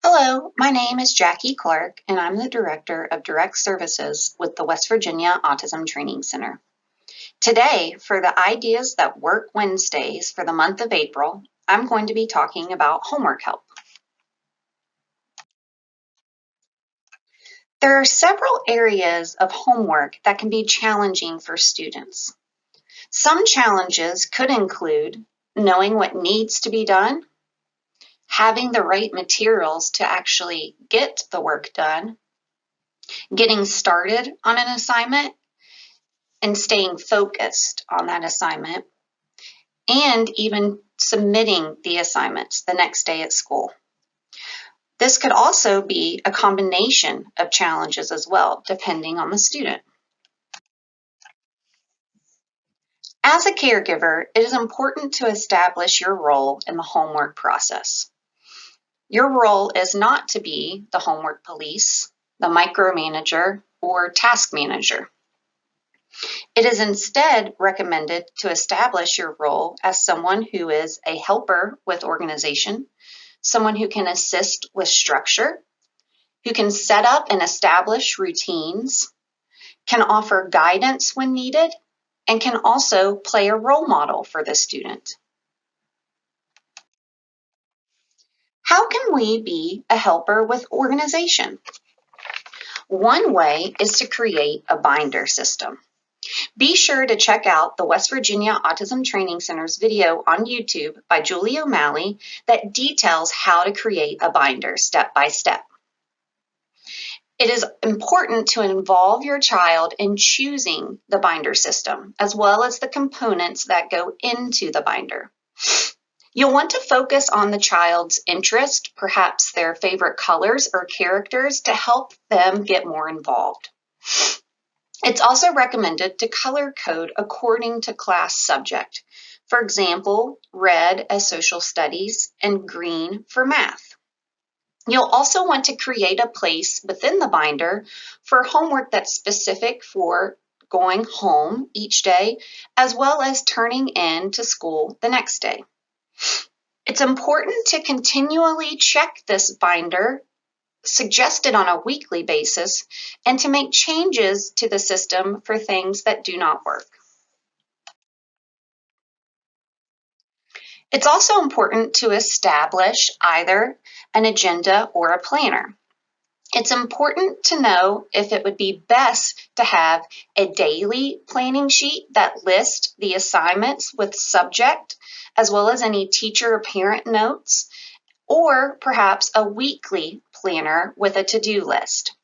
Hello, my name is Jackie Clark, and I'm the Director of Direct Services with the West Virginia Autism Training Center. Today, for the Ideas That Work Wednesdays for the month of April, I'm going to be talking about homework help. There are several areas of homework that can be challenging for students. Some challenges could include knowing what needs to be done, having the right materials to actually get the work done, getting started on an assignment, and staying focused on that assignment, and even submitting the assignments the next day at school. This could also be a combination of challenges as well, depending on the student. As a caregiver, it is important to establish your role in the homework process. Your role is not to be the homework police, the micromanager, or task manager. It is instead recommended to establish your role as someone who is a helper with organization, someone who can assist with structure, who can set up and establish routines, can offer guidance when needed, and can also play a role model for the student. How can we be a helper with organization? One way is to create a binder system. Be sure to check out the West Virginia Autism Training Center's video on YouTube by Julie O'Malley that details how to create a binder step by step. It is important to involve your child in choosing the binder system, as well as the components that go into the binder. You'll want to focus on the child's interest, perhaps their favorite colors or characters, to help them get more involved. It's also recommended to color code according to class subject. For example, red as social studies and green for math. You'll also want to create a place within the binder for homework that's specific for going home each day, as well as turning in to school the next day. It's important to continually check this binder, suggested on a weekly basis, and to make changes to the system for things that do not work. It's also important to establish either an agenda or a planner. It's important to know if it would be best to have a daily planning sheet that lists the assignments with subject, as well as any teacher or parent notes, or perhaps a weekly planner with a to-do list.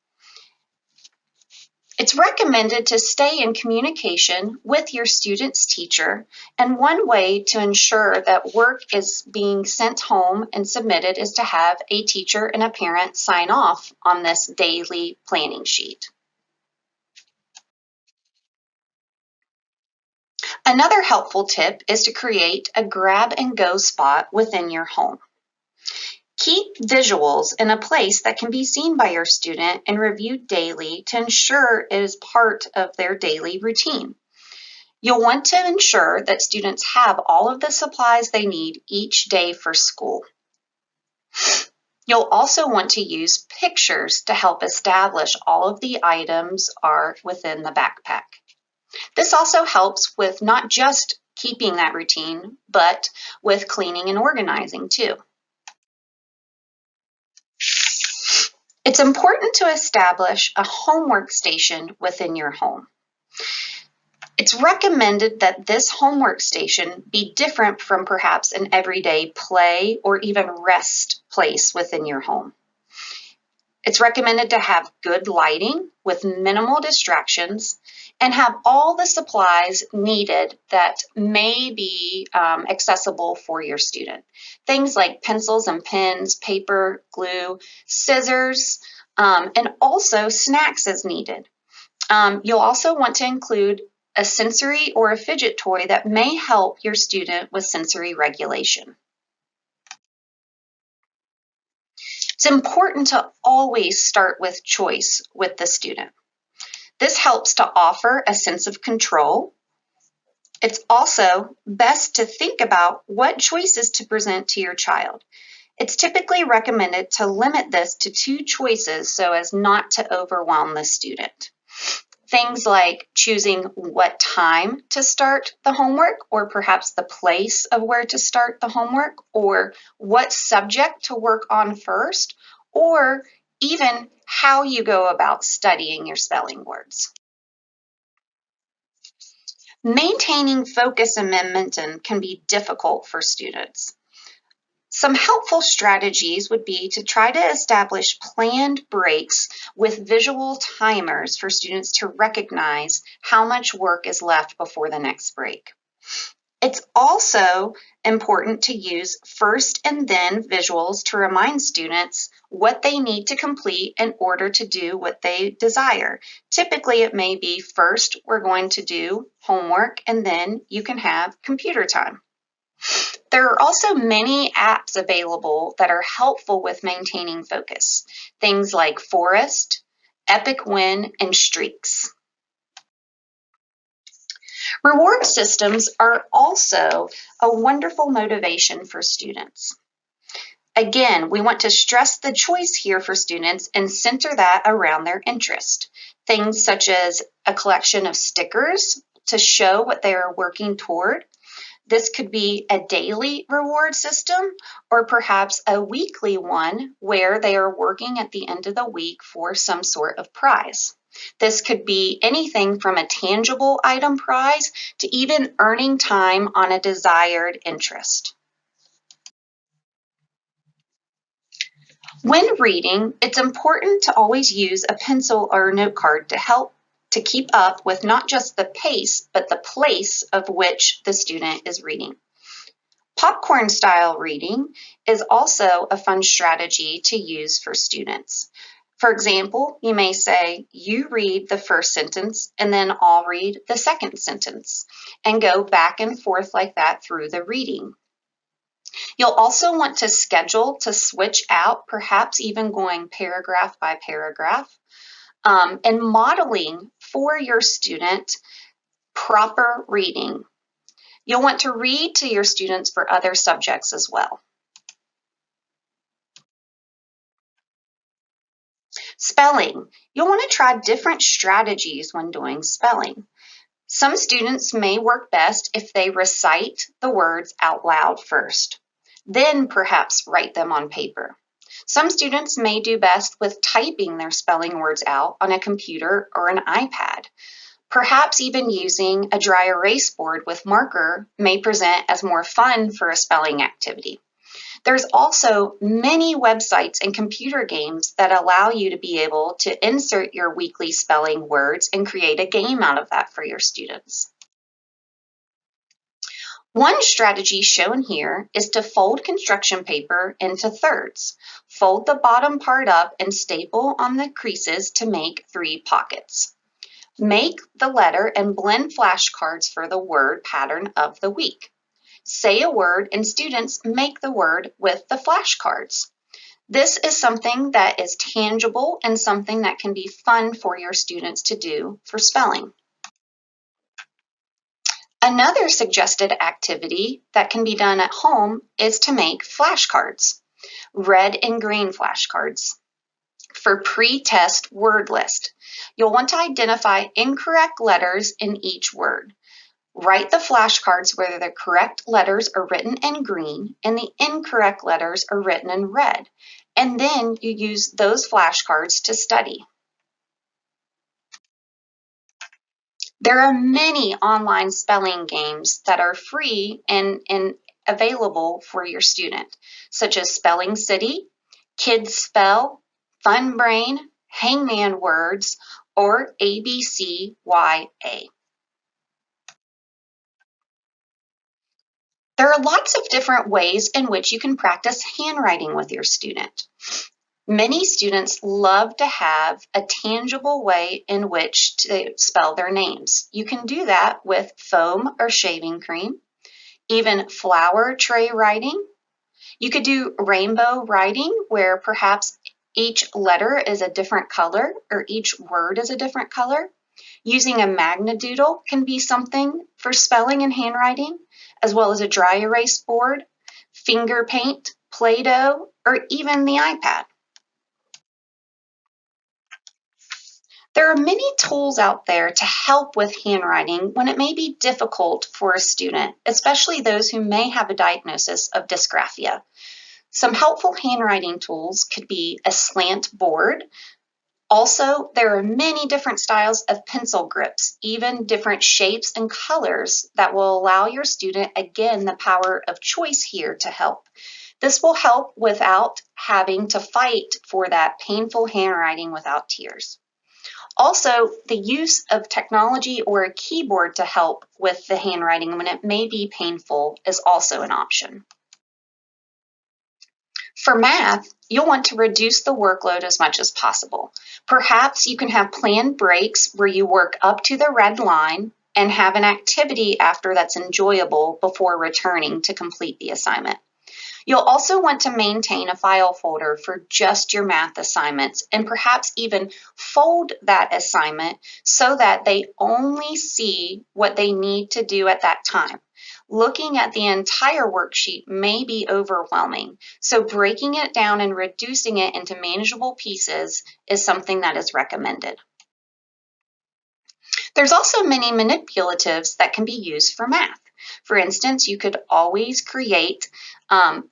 It's recommended to stay in communication with your student's teacher, and one way to ensure that work is being sent home and submitted is to have a teacher and a parent sign off on this daily planning sheet. Another helpful tip is to create a grab-and-go spot within your home. Keep visuals in a place that can be seen by your student and reviewed daily to ensure it is part of their daily routine. You'll want to ensure that students have all of the supplies they need each day for school. You'll also want to use pictures to help establish all of the items are within the backpack. This also helps with not just keeping that routine, but with cleaning and organizing too. It's important to establish a homework station within your home. It's recommended that this homework station be different from perhaps an everyday play or even rest place within your home. It's recommended to have good lighting with minimal distractions and have all the supplies needed that may be accessible for your student. Things like pencils and pens, paper, glue, scissors, and also snacks as needed. You'll also want to include a sensory or a fidget toy that may help your student with sensory regulation. It's important to always start with choice with the student. This helps to offer a sense of control. It's also best to think about what choices to present to your child. It's typically recommended to limit this to 2 choices so as not to overwhelm the student. Things like choosing what time to start the homework, or perhaps the place of where to start the homework, or what subject to work on first, or even how you go about studying your spelling words. Maintaining focus and momentum can be difficult for students. Some helpful strategies would be to try to establish planned breaks with visual timers for students to recognize how much work is left before the next break. It's also important to use first and then visuals to remind students what they need to complete in order to do what they desire. Typically, it may be first we're going to do homework and then you can have computer time. There are also many apps available that are helpful with maintaining focus. Things like Forest, Epic Win, and Streaks. Reward systems are also a wonderful motivation for students. Again, we want to stress the choice here for students and center that around their interest. Things such as a collection of stickers to show what they are working toward. This could be a daily reward system or perhaps a weekly one where they are working at the end of the week for some sort of prize. This could be anything from a tangible item prize to even earning time on a desired interest. When reading, it's important to always use a pencil or a note card to help to keep up with not just the pace, but the place of which the student is reading. Popcorn style reading is also a fun strategy to use for students. For example, you may say, you read the first sentence and then I'll read the second sentence, and go back and forth like that through the reading. You'll also want to schedule to switch out, perhaps even going paragraph by paragraph, and modeling for your student proper reading. You'll want to read to your students for other subjects as well. Spelling. You'll want to try different strategies when doing spelling. Some students may work best if they recite the words out loud first, then perhaps write them on paper. Some students may do best with typing their spelling words out on a computer or an iPad. Perhaps even using a dry erase board with marker may present as more fun for a spelling activity. There's also many websites and computer games that allow you to be able to insert your weekly spelling words and create a game out of that for your students. One strategy shown here is to fold construction paper into thirds. Fold the bottom part up and staple on the creases to make 3 pockets. Make the letter and blend flashcards for the word pattern of the week. Say a word and students make the word with the flashcards. This is something that is tangible and something that can be fun for your students to do for spelling. Another suggested activity that can be done at home is to make flashcards, red and green flashcards, for pre-test word list. You'll want to identify incorrect letters in each word. Write the flashcards where the correct letters are written in green and the incorrect letters are written in red, and then you use those flashcards to study. There are many online spelling games that are free and available for your student, such as Spelling City, Kids Spell, Fun Brain, Hangman Words, or ABCYA. There are lots of different ways in which you can practice handwriting with your student. Many students love to have a tangible way in which to spell their names. You can do that with foam or shaving cream, even flower tray writing. You could do rainbow writing, where perhaps each letter is a different color or each word is a different color. Using a magnadoodle can be something for spelling and handwriting, as well as a dry erase board, finger paint, Play-Doh, or even the iPad. There are many tools out there to help with handwriting when it may be difficult for a student, especially those who may have a diagnosis of dysgraphia. Some helpful handwriting tools could be a slant board. Also, there are many different styles of pencil grips, even different shapes and colors that will allow your student, again, the power of choice here to help. This will help without having to fight for that painful handwriting without tears. Also, the use of technology or a keyboard to help with the handwriting when it may be painful is also an option. For math, you'll want to reduce the workload as much as possible. Perhaps you can have planned breaks where you work up to the red line and have an activity after that's enjoyable before returning to complete the assignment. You'll also want to maintain a file folder for just your math assignments and perhaps even fold that assignment so that they only see what they need to do at that time. Looking at the entire worksheet may be overwhelming, so breaking it down and reducing it into manageable pieces is something that is recommended. There's also many manipulatives that can be used for math. For instance, you could always create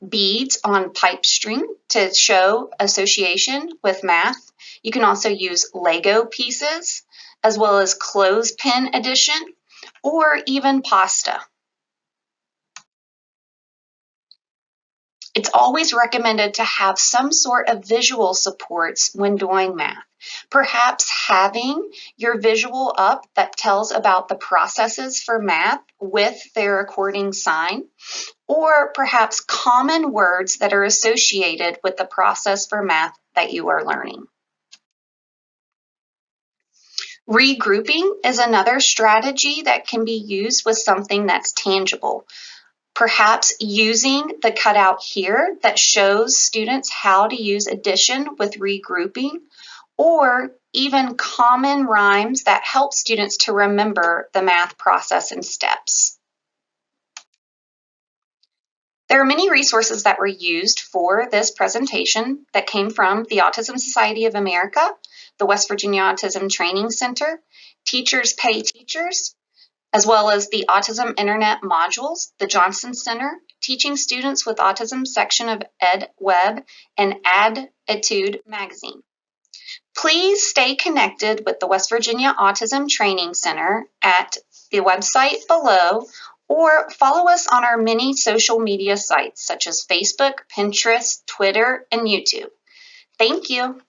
beads on pipe string to show association with math. You can also use Lego pieces, as well as clothespin addition, or even pasta. It's always recommended to have some sort of visual supports when doing math. Perhaps having your visual up that tells about the processes for math with their according sign, or perhaps common words that are associated with the process for math that you are learning. Regrouping is another strategy that can be used with something that's tangible. Perhaps using the cutout here that shows students how to use addition with regrouping, or even common rhymes that help students to remember the math process and steps. There are many resources that were used for this presentation that came from the Autism Society of America, the West Virginia Autism Training Center, Teachers Pay Teachers, as well as the Autism Internet Modules, the Johnson Center, Teaching Students with Autism section of EdWeb, and Additude magazine. Please stay connected with the West Virginia Autism Training Center at the website below, or follow us on our many social media sites such as Facebook, Pinterest, Twitter, and YouTube. Thank you.